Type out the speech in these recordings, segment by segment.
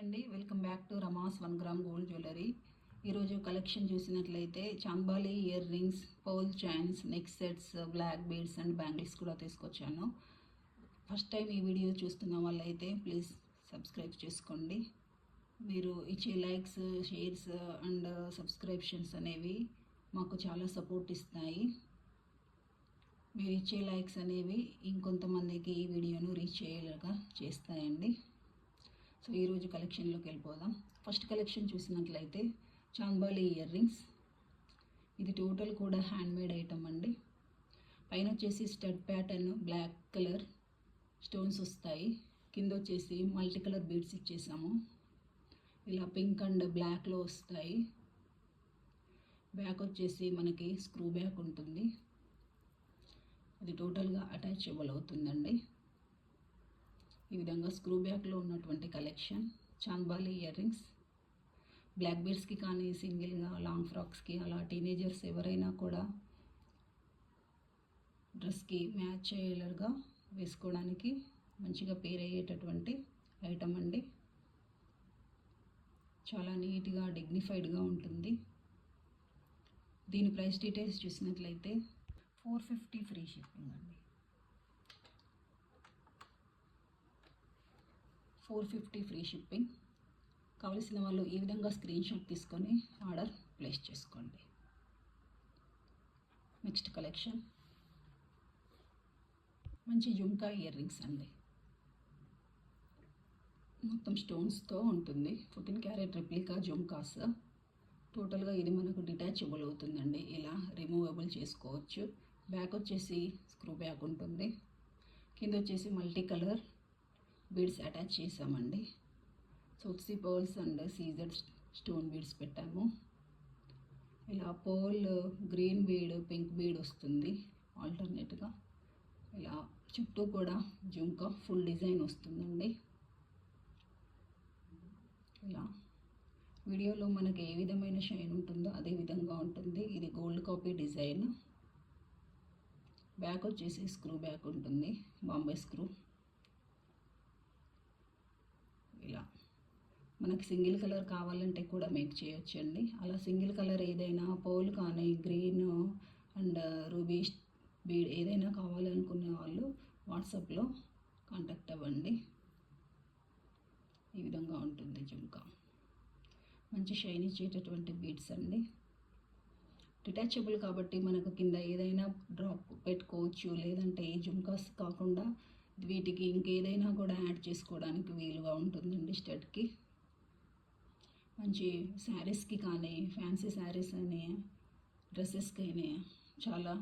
అండి, welcome back to Rama's 1 gram gold jewellery. ఈరోజు collection చూసినట్లయితే చాంబాలి ఇయర్ రింగ్స్, పౌల్ chains, neck sets, black beads and bangles కూడా తీసుకొచ్చాను. ఫస్ట్ టైం ఈ వీడియో చూస్తున్న వాళ్ళైతే ప్లీజ్ సబ్స్క్రైబ్ చేసుకోండి. మీరు ఇచ్చే లైక్స్, షేర్స్ అండ్ సబ్స్క్రిప్షన్స్ అనేవి మాకు చాలా సపోర్ట్ ఇస్తాయి. మీరు ఇచ్చే లైక్స్ అనేవి ఇంకొంతమందికి ఈ వీడియోను రీచ్ అయ్యేలాగా చేస్తాయండి. సో ఈరోజు కలెక్షన్లోకి వెళ్ళిపోదాం. ఫస్ట్ కలెక్షన్ చూసినట్లయితే చాంబాలి ఇయర్ రింగ్స్. ఇది టోటల్ కూడా హ్యాండ్మేడ్ ఐటమ్ అండి. పైన వచ్చేసి stud pattern black colour stones వస్తాయి. కింద వచ్చేసి మల్టీ కలర్ బీడ్స్ ఇచ్చేసాము. ఇలా పింక్ అండ్ బ్లాక్లో వస్తాయి. బ్యాక్ వచ్చేసి మనకి స్క్రూ బ్యాక్ ఉంటుంది. ఇది టోటల్గా అటాచబుల్ అవుతుందండి. ఈ విధంగా స్క్రూ బ్యాక్లో ఉన్నటువంటి collection chandbali earrings. Black బీడ్స్కి కానీ సింగిల్గా లాంగ్ ఫ్రాక్స్కి అలా టీనేజర్స్ ఎవరైనా కూడా డ్రెస్కి మ్యాచ్ అయ్యేలాగా వేసుకోవడానికి మంచిగా పేర్ అయ్యేటటువంటి ఐటమ్ అండి. చాలా నీట్గా డిగ్నిఫైడ్గా ఉంటుంది. దీని ప్రైస్ డీటెయిల్స్ చూసినట్లయితే 450 ఫ్రీ షిప్పింగ్ అండి. 450 ఫ్రీ షిప్పింగ్. కావలసిన వాళ్ళు ఈ విధంగా స్క్రీన్ షాట్ తీసుకొని ఆర్డర్ ప్లేస్ చేసుకోండి. నెక్స్ట్ కలెక్షన్ మంచి జుంకా ఇయర్ రింగ్స్ అండి. మొత్తం స్టోన్స్తో ఉంటుంది. 14 క్యారెట్ రెప్లికా జుంకాస్. టోటల్గా ఇది మనకు డిటాచబుల్ అవుతుందండి. ఇలా రిమూవబుల్ చేసుకోవచ్చు. బ్యాక్ వచ్చేసి స్క్రూ బ్యాక్ ఉంటుంది. కింద వచ్చేసి మల్టీ కలర్ బీడ్స్ అటాచ్ చేసామండి. సోట్సీ పర్ల్స్ అండ్ సీజర్ స్టోన్ బీడ్స్ పెట్టాము. ఇలా pearl green bead, pink bead వస్తుంది ఆల్టర్నేట్గా. ఇలా చుట్టూ కూడా జుంకా ఫుల్ డిజైన్ వస్తుందండి. ఇలా వీడియోలో మనకి ఏ విధమైన షైన్ ఉంటుందో అదే విధంగా ఉంటుంది. ఇది గోల్డ్ కాపీ డిజైన్. బ్యాక్ వచ్చేసి స్క్రూ బ్యాక్ ఉంటుంది, బాంబే స్క్రూ. ఇలా మనకి సింగిల్ కలర్ కావాలంటే కూడా మేక్ చేయొచ్చండి. అలా సింగిల్ కలర్ ఏదైనా పౌల్ కానీ గ్రీన్ అండ్ రూబీ బీడ్ ఏదైనా కావాలనుకునే వాళ్ళు వాట్సాప్లో కాంటాక్ట్ అవ్వండి. ఈ విధంగా ఉంటుంది జుంకా. మంచి షైన్ ఇచ్చేటటువంటి బీడ్స్ అండి. డిటాచబుల్ కాబట్టి మనకు కింద ఏదైనా డ్రాప్ పెట్టుకోవచ్చు. లేదంటే ఈ జుంకాస్ కాకుండా వీటికి ఇంకేదైనా కూడా యాడ్ చేసుకోవడానికి వీలుగా ఉంటుందండి. స్టడ్కి మంచి శారీస్కి కానీ ఫ్యాన్సీ శారీస్ అని డ్రెస్సెస్కి అయినా చాలా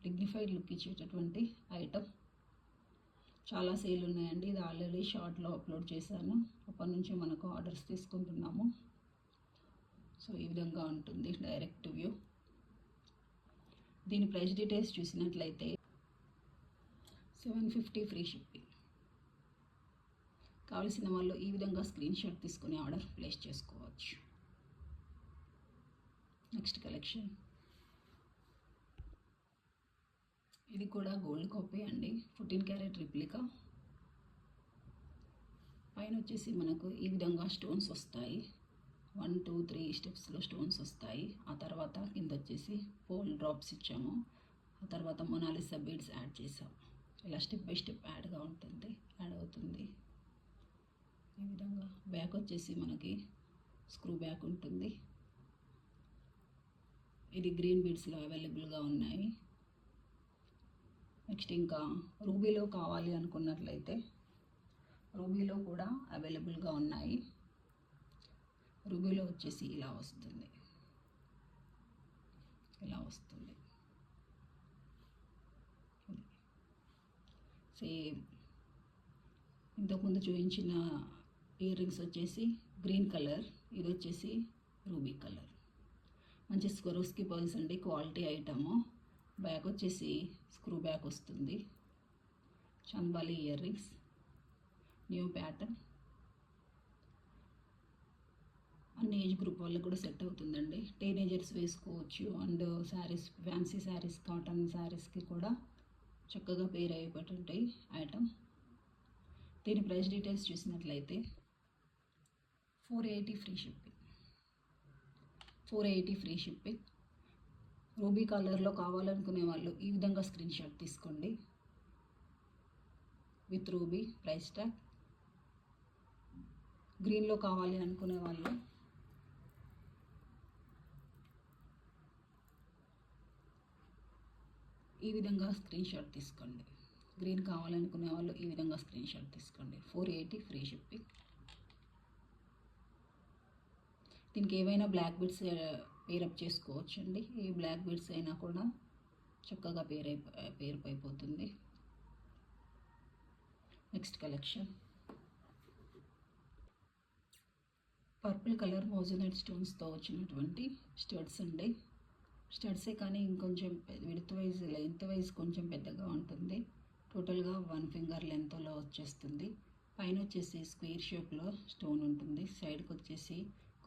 డిగ్నిఫైడ్ లుక్ ఇచ్చేటటువంటి ఐటమ్. చాలా సేల్ ఉన్నాయండి. ఇది ఆల్రెడీ షార్ట్లో అప్లోడ్ చేశాను. అప్పటి నుంచి మనకు ఆర్డర్స్ తీసుకుంటున్నాము. సో ఈ విధంగా ఉంటుంది డైరెక్ట్ వ్యూ. దీని ప్రైస్ డీటెయిల్స్ చూసినట్లయితే 750 ఫ్రీ షిప్పింగ్. కావలసిన వాళ్ళు ఈ విధంగా స్క్రీన్ షాట్ తీసుకుని ఆర్డర్ ప్లేస్ చేసుకోవచ్చు. నెక్స్ట్ కలెక్షన్ ఇది కూడా గోల్డ్ కాపీ అండి. 14 క్యారెట్ రిప్లికా. పైన వచ్చేసి మనకు ఈ విధంగా స్టోన్స్ వస్తాయి. 1 2 3 స్టెప్స్లో స్టోన్స్ వస్తాయి. ఆ తర్వాత కింద వచ్చేసి పోల్ డ్రాప్స్ ఇచ్చాము. ఆ తర్వాత మొనాలిసా బీడ్స్ యాడ్ చేసాము. ఇలా స్టెప్ బై స్టెప్ యాడ్ అవుతుంది. ఈ విధంగా బ్యాక్ వచ్చేసి మనకి స్క్రూ బ్యాక్ ఉంటుంది. ఇది గ్రీన్ బీడ్స్లో అవైలబుల్గా ఉన్నాయి. నెక్స్ట్ ఇంకా రూబీలో కావాలి అనుకున్నట్లయితే రూబీలో కూడా అవైలబుల్గా ఉన్నాయి. రూబీలో వచ్చేసి ఇలా వస్తుంది. సేమ్ ఇంతకుముందు చూపించిన ఇయర్ రింగ్స్ వచ్చేసి గ్రీన్ కలర్, ఇది వచ్చేసి రూబీ కలర్. మంచి స్వరోస్కి పర్ల్స్ అండి, క్వాలిటీ ఐటము. బ్యాక్ వచ్చేసి స్క్రూ బ్యాక్ వస్తుంది. Chandbali ear rings new pattern. అన్ని ఏజ్ గ్రూప్ వాళ్ళకి కూడా సెట్ అవుతుందండి. టీనేజర్స్ వేసుకోవచ్చు. And saris, fancy saris, cotton శారీస్కి కూడా చక్కగా పేర్ అయిపోతుంటాయి ఐటమ్. దీని ప్రైస్ డీటెయిల్స్ చూసినట్లయితే 480 free shipping. 480 free shipping. Ruby కలర్లో కావాలనుకునే వాళ్ళు ఈ విధంగా స్క్రీన్ షాట్ తీసుకోండి. With ruby price tag. గ్రీన్లో కావాలి అనుకునే వాళ్ళు ఈ విధంగా స్క్రీన్ షాట్ తీసుకోండి. గ్రీన్ కావాలనుకునే వాళ్ళు ఈ విధంగా స్క్రీన్ షాట్ తీసుకోండి. 480 ఫ్రీ షిప్పింగ్. దీనికి ఏవైనా బ్లాక్ బీడ్స్ పేరప్ చేసుకోవచ్చు అండి. ఏ బ్లాక్ బీడ్స్ అయినా కూడా చక్కగా పేరప్ అయిపోతుంది. Next collection purple colour moissanite స్టోన్స్తో వచ్చినటువంటి స్టడ్స్ అండి. స్టడ్సే కానీ ఇంకొంచెం లెంత్ వైజ్ కొంచెం పెద్దగా ఉంటుంది. టోటల్గా 1 ఫింగర్ లెంత్లో వచ్చేస్తుంది. పైన వచ్చేసి స్క్వేర్ షేప్లో స్టోన్ ఉంటుంది. సైడ్కి వచ్చేసి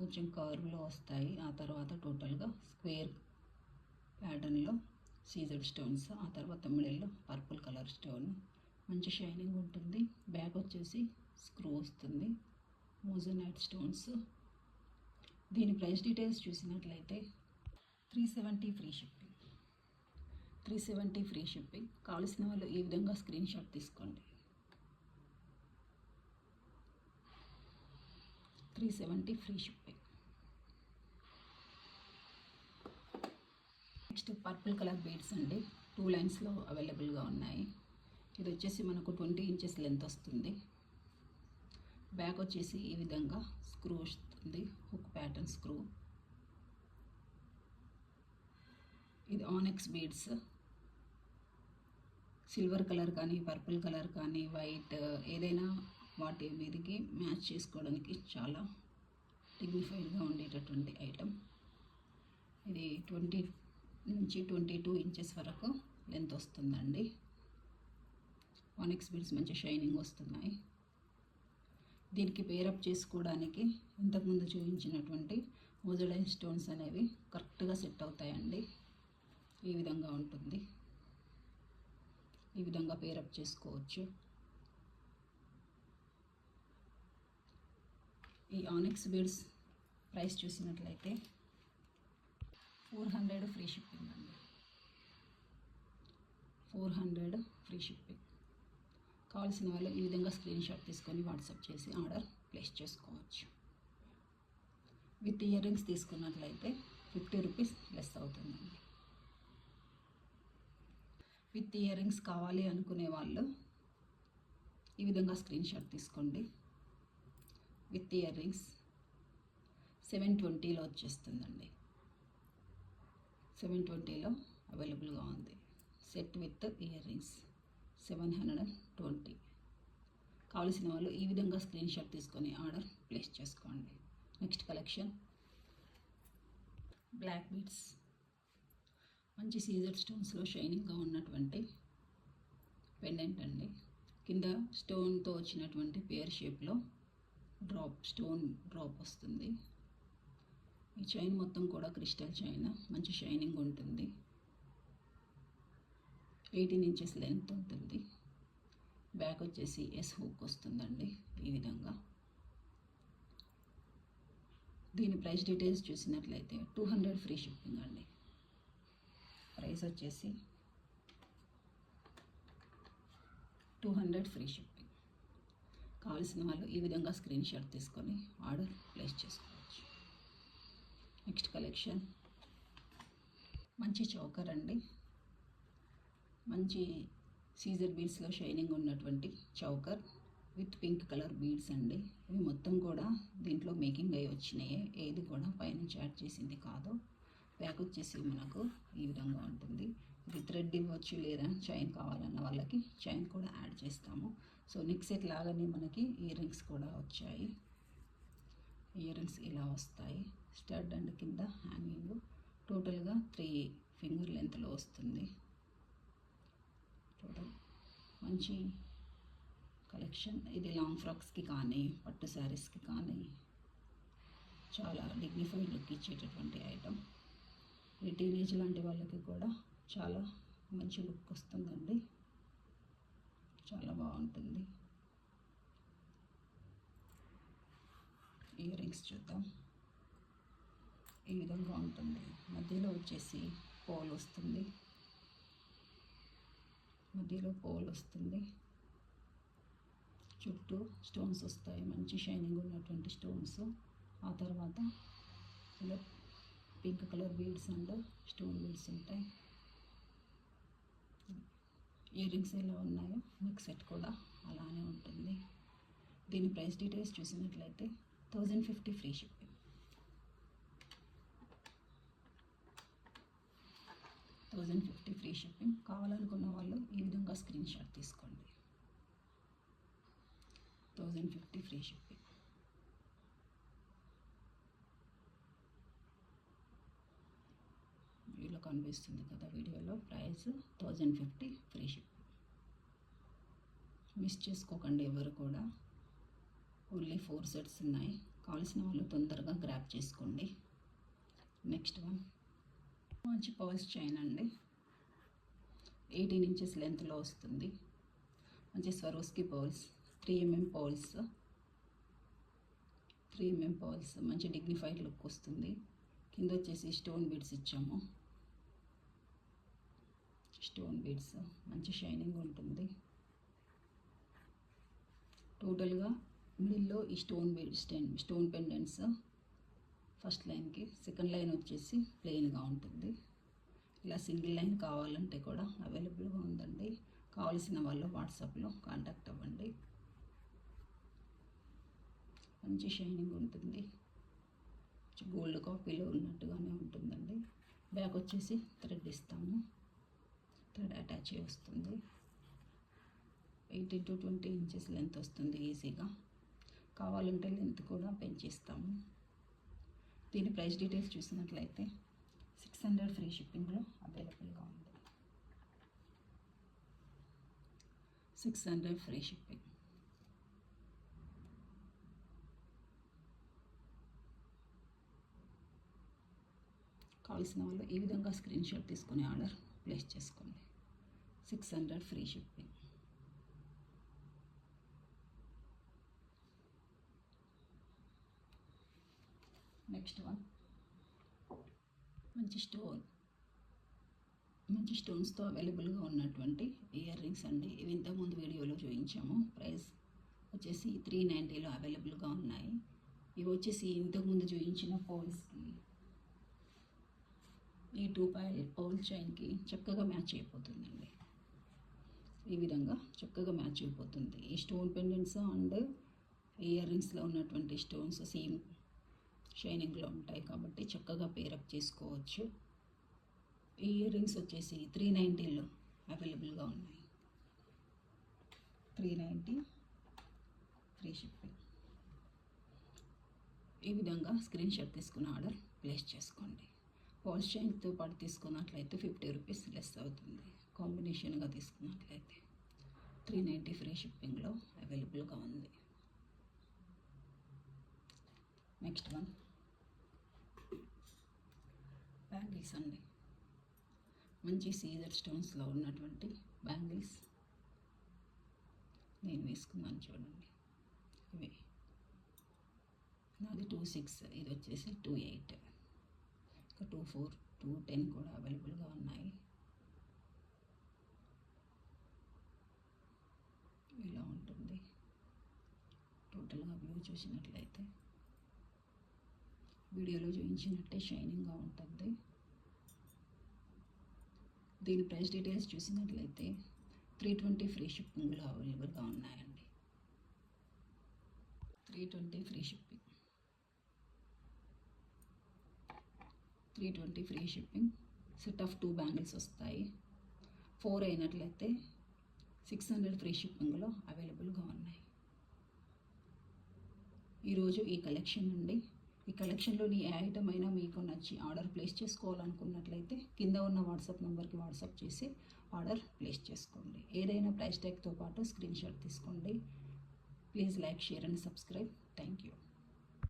కొంచెం కర్వ్లో వస్తాయి. ఆ తర్వాత టోటల్గా స్క్వేర్ ప్యాటర్న్లో సీజెడ్ స్టోన్స్. ఆ తర్వాత మిడిల్లో పర్పుల్ కలర్ స్టోన్. మంచి షైనింగ్ ఉంటుంది. బ్యాక్ వచ్చేసి స్క్రూ వస్తుంది. మోజోనైట్ స్టోన్స్. దీని ప్రైస్ డీటెయిల్స్ చూసినట్లయితే 370 ఫ్రీ షిప్పింగ్. 370 free shipping. కావాల్సిన వాళ్ళు ఈ విధంగా స్క్రీన్ షాట్ తీసుకోండి. 370 free shipping. Next purple colour beads అండి. 2 లైన్స్లో అవైలబుల్గా ఉన్నాయి. ఇది వచ్చేసి మనకు 20 ఇంచెస్ లెంత్ వస్తుంది. బ్యాక్ వచ్చేసి ఈ విధంగా స్క్రూ వస్తుంది. Hook pattern screw. ఇది ఆనెక్స్ బీడ్స్. సిల్వర్ కలర్ కానీ పర్పుల్ కలర్ కానీ వైట్ ఏదైనా వాటి మీదకి మ్యాచ్ చేసుకోవడానికి చాలా డిగ్నిఫైడ్గా ఉండేటటువంటి ఐటమ్. ఇది 20 నుంచి 22 ఇంచెస్ వరకు లెంత్ వస్తుందండి. ఆనెక్స్ బీడ్స్ మంచి షైనింగ్ వస్తున్నాయి. దీనికి పేరప్ చేసుకోవడానికి ఇంతకుముందు చూపించినటువంటి మోజోనైట్ స్టోన్స్ అనేవి కరెక్ట్గా సెట్ అవుతాయండి. ఈ విధంగా ఉంటుంది. ఈ విధంగా పేరప్ చేసుకోవచ్చు. ఈ ఆనెక్స్ బీడ్స్ ప్రైస్ చూసినట్లయితే 400 ఫ్రీ షిప్పింగ్ అండి. 400 ఫ్రీ షిప్పింగ్. కావాల్సిన వాళ్ళు ఈ విధంగా స్క్రీన్ షాట్ తీసుకొని వాట్సాప్ చేసి ఆర్డర్ ప్లేస్ చేసుకోవచ్చు. విత్ ఇయర్ రింగ్స్ తీసుకున్నట్లయితే 50 రూపీస్ లెస్ అవుతుందండి. విత్ ఇయర్ రింగ్స్ కావాలి అనుకునే వాళ్ళు ఈ విధంగా స్క్రీన్ షాట్ తీసుకోండి. విత్ ఇయర్ రింగ్స్ 720లో వచ్చేస్తుందండి. 720లో అవైలబుల్గా ఉంది. Set with earrings 720. కావలసిన వాళ్ళు ఈ విధంగా స్క్రీన్ షాట్ తీసుకొని ఆర్డర్ ప్లేస్ చేసుకోండి. Next collection black beads. మంచి సీజర్ స్టోన్స్లో షైనింగ్గా ఉన్నటువంటి పెండెంట్ అండి. కింద స్టోన్తో వచ్చినటువంటి పేర్ షేప్లో స్టోన్ డ్రాప్ వస్తుంది. ఈ చైన్ మొత్తం కూడా క్రిస్టల్ చైన్. మంచి షైనింగ్ ఉంటుంది. 18 ఇంచెస్ లెంత్ ఉంటుంది. బ్యాక్ వచ్చేసి ఎస్ హుక్ వస్తుందండి. ఈ విధంగా. దీని ప్రైస్ డీటెయిల్స్ చూసినట్లయితే 200 ఫ్రీ షిప్పింగ్ అండి. ప్రైస్ వచ్చేసి 200 ఫ్రీ షిప్పింగ్. కావాల్సిన వాళ్ళు ఈ విధంగా స్క్రీన్ షాట్ తీసుకొని ఆర్డర్ ప్లేస్ చేసుకోవచ్చు. నెక్స్ట్ కలెక్షన్ మంచి చౌకర్ అండి. మంచి సీజర్ బీడ్స్లో షైనింగ్ ఉన్నటువంటి choker with pink colour beads అండి. ఇవి మొత్తం కూడా దీంట్లో మేకింగ్ అయ్యి వచ్చినాయి. ఏది కూడా పైనుంచి యాడ్ చేసింది కాదు. బ్యాక్ వచ్చేసి మనకు ఈ విధంగా ఉంటుంది. ఇది థ్రెడ్ ఇవ్వచ్చు, లేదా చైన్ కావాలన్న వాళ్ళకి చైన్ కూడా యాడ్ చేస్తాము. సో నెక్ సెట్ లాగానే మనకి ఇయర్ రింగ్స్ కూడా వచ్చాయి. ఇయర్ రింగ్స్ ఇలా వస్తాయి. స్టడ్ అండ్ కింద హ్యాంగింగ్. టోటల్గా 3 ఫింగర్ లెంత్లో వస్తుంది. టోటల్ మంచి కలెక్షన్. ఇది లాంగ్ ఫ్రాక్స్కి కానీ పట్టు శారీస్కి కానీ చాలా డిగ్నిఫైడ్ లుక్ ఇచ్చేటటువంటి ఐటమ్. ఈ టీనేజ్ లాంటి వాళ్ళకి కూడా చాలా మంచి లుక్ వస్తుందండి. చాలా బాగుంటుంది. ఇయర్ రింగ్స్ చూద్దాం. ఈ విధంగా ఉంటుంది. మధ్యలో వచ్చేసి పోల్ వస్తుంది. చుట్టూ స్టోన్స్ వస్తాయి, మంచి షైనింగ్ ఉన్నటువంటి స్టోన్స్. ఆ తర్వాత ఇలా pink colour beads and stone beads ఉంటాయి. ఇయర్ రింగ్స్ ఎలా ఉన్నాయో నెక్ సెట్ కూడా అలానే ఉంటుంది. దీని ప్రైస్ డీటెయిల్స్ చూసినట్లయితే 1050 ఫ్రీ షిప్పింగ్. 1050 free shipping. కావాలనుకున్న వాళ్ళు ఈ విధంగా స్క్రీన్ షాట్ తీసుకోండి. 1050 ఫ్రీ షిప్పింగ్. వీడియోలో కనిపిస్తుంది కదా, వీడియోలో ప్రైస్ 1050 ఫ్రీ షిప్పింగ్. మిస్ చేసుకోకండి ఎవరు కూడా. ఓన్లీ 4 సెట్స్ ఉన్నాయి. కావాల్సిన వాళ్ళు తొందరగా గ్రాప్ చేసుకోండి. నెక్స్ట్ వన్ మంచి పర్ల్స్ చైన్ అండి. 18 ఇంచెస్ లెంత్లో వస్తుంది. మంచి Swarovski pearls, 3mm pearls, 3mm pearls. మంచి డిగ్నిఫైడ్ లుక్ వస్తుంది. కింద వచ్చేసి స్టోన్ బీడ్స్ ఇచ్చాము. స్టోన్ బీడ్స్ మంచి షైనింగ్ ఉంటుంది. టోటల్గా మిడిల్లో ఈ stone beads, stone pendants first లైన్కి. సెకండ్ లైన్ వచ్చేసి ప్లెయిన్గా ఉంటుంది. ఇలా సింగిల్ లైన్ కావాలంటే కూడా అవైలబుల్గా ఉందండి. కావాల్సిన వాళ్ళు వాట్సాప్లో కాంటాక్ట్ అవ్వండి. మంచి షైనింగ్ ఉంటుంది. గోల్డ్ కాపీలో ఉన్నట్టుగానే ఉంటుందండి. బ్యాక్ వచ్చేసి థ్రెడ్ ఇస్తాము. థ్రెడ్ అటాచ్ వస్తుంది. 18 to 20 ఇంచెస్ లెంత్ వస్తుంది ఈజీగా. కావాలంటే లెంత్ కూడా పెంచిస్తాము. దీని ప్రైస్ డీటెయిల్స్ చూసినట్లయితే 600 ఫ్రీ షిప్పింగ్లో అవైలబుల్గా ఉంది. 600 ఫ్రీ షిప్పింగ్. కావాల్సిన వాళ్ళు ఈ విధంగా స్క్రీన్ షాట్ తీసుకుని ఆర్డర్ ప్లేస్ చేసుకోండి. 600 ఫ్రీ షిప్పింగ్. నెక్స్ట్ వన్ మంచి స్టోన్స్తో అవైలబుల్గా ఉన్నటువంటి ఇయర్ రింగ్స్ అండి. ఇవి ఇంతకుముందు వీడియోలో చూపించాము. ప్రైస్ వచ్చేసి 390లో అవైలబుల్గా ఉన్నాయి. ఇవి వచ్చేసి ఇంతకుముందు చూపించిన పౌల్స్కి, ఈ 2 పౌల్ చైన్కి చక్కగా మ్యాచ్ అయిపోతుందండి. ఈ విధంగా చక్కగా మ్యాచ్ అయిపోతుంది. ఈ స్టోన్ పెండెంట్స్ అండ్ ఇయర్ రింగ్స్లో ఉన్నటువంటి స్టోన్స్ సేమ్ షైనింగ్లో ఉంటాయి కాబట్టి చక్కగా పేరప్ చేసుకోవచ్చు. ఈ ఇయర్ రింగ్స్ వచ్చేసి 390లో అవైలబుల్గా ఉన్నాయి. 390 ఫ్రీ షిప్పింగ్. ఈ విధంగా స్క్రీన్ షాట్ తీసుకుని ఆర్డర్ ప్లేస్ చేసుకోండి. పౌల్స్ చైన్తో పాటు తీసుకున్నట్లయితే 50 రూపీస్ లెస్ అవుతుంది. కాంబినేషన్గా తీసుకున్నట్లయితే 390 ఫ్రీ షిప్పింగ్లో అవైలబుల్గా ఉంది. నెక్స్ట్ వన్ బ్యాంగిల్స్ అండి. మంచి సీజర్ స్టోన్స్లో ఉన్నటువంటి బ్యాంగిల్స్ నేను వేసుకున్నాను చూడండి. ఇవి నాది 26, ఇది వచ్చేసి 28, ఇంకా 24, 210 కూడా అవైలబుల్గా ఉన్నాయి. ఇలా ఉంటుంది టోటల్గా వ్యూ చూసినట్లయితే. వీడియోలో చూపించినట్టే షైనింగ్గా ఉంటుంది. దీని ప్రైస్ డీటెయిల్స్ చూసినట్లయితే 320 ఫ్రీ షిప్పింగ్లో అవైలబుల్గా ఉన్నాయండి. 320 free shipping. 320 free shipping. Set of 2 bangles వస్తాయి. 4 అయినట్లయితే 600 ఫ్రీ షిప్పింగ్లో అవైలబుల్గా ఉన్నాయి. ఈరోజు ఈ కలెక్షన్ నుండి, ఈ కలెక్షన్లోని ఏ ఐటమ్ అయినా మీకు నచ్చి ఆర్డర్ ప్లేస్ చేసుకోవాలనుకున్నట్లయితే కింద ఉన్న వాట్సాప్ నెంబర్కి వాట్సాప్ చేసి ఆర్డర్ ప్లేస్ చేసుకోండి. ఏదైనా ప్రైస్ ట్యాగ్తో పాటు స్క్రీన్ షాట్ తీసుకోండి. Please like, share and subscribe. Thank you.